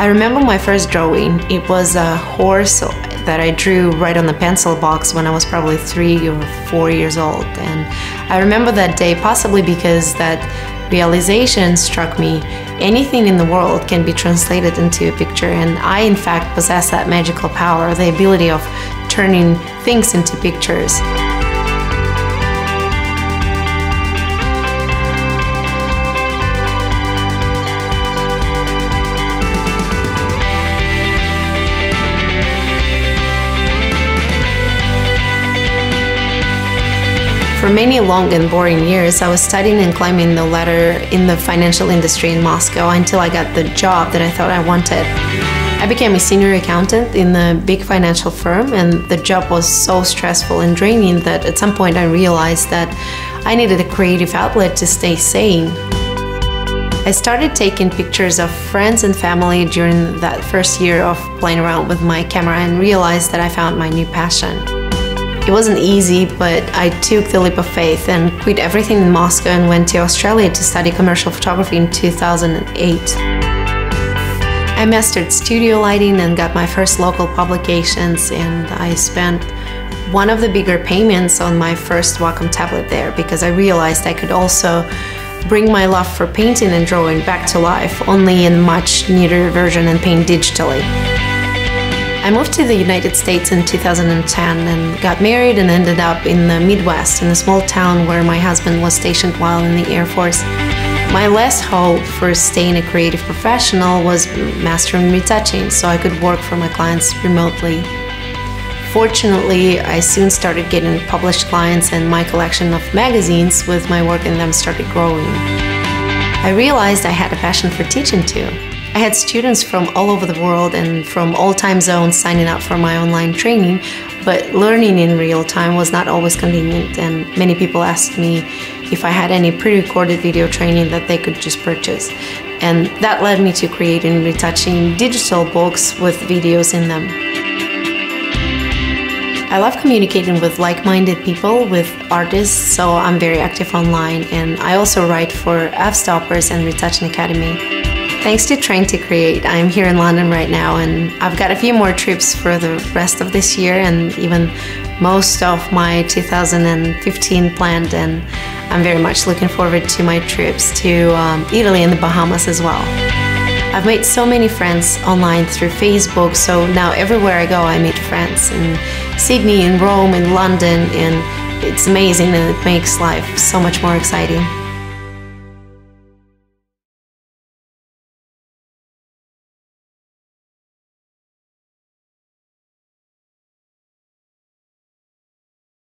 I remember my first drawing. It was a horse that I drew right on the pencil box when I was probably 3 or 4 years old. And I remember that day possibly because that realization struck me. Anything in the world can be translated into a picture, and I in fact possess that magical power, the ability of turning things into pictures. For many long and boring years, I was studying and climbing the ladder in the financial industry in Moscow until I got the job that I thought I wanted. I became a senior accountant in a big financial firm, and the job was so stressful and draining that at some point I realized that I needed a creative outlet to stay sane. I started taking pictures of friends and family during that first year of playing around with my camera and realized that I found my new passion. It wasn't easy, but I took the leap of faith and quit everything in Moscow and went to Australia to study commercial photography in 2008. I mastered studio lighting and got my first local publications, and I spent one of the bigger payments on my first Wacom tablet there because I realized I could also bring my love for painting and drawing back to life, only in much neater version and paint digitally. I moved to the United States in 2010 and got married and ended up in the Midwest in a small town where my husband was stationed while in the Air Force. My last hope for staying a creative professional was mastering retouching so I could work for my clients remotely. Fortunately, I soon started getting published clients, and my collection of magazines with my work in them started growing. I realized I had a passion for teaching too. I had students from all over the world and from all time zones signing up for my online training, but learning in real time was not always convenient, and many people asked me if I had any pre-recorded video training that they could just purchase. And that led me to creating and retouching digital books with videos in them. I love communicating with like-minded people, with artists, so I'm very active online, and I also write for F-Stoppers and Retouching Academy. Thanks to Train to Create, I'm here in London right now, and I've got a few more trips for the rest of this year and even most of my 2015 planned, and I'm very much looking forward to my trips to Italy and the Bahamas as well. I've made so many friends online through Facebook, so now everywhere I go I meet friends in Sydney, in Rome, in London, and it's amazing, and it makes life so much more exciting.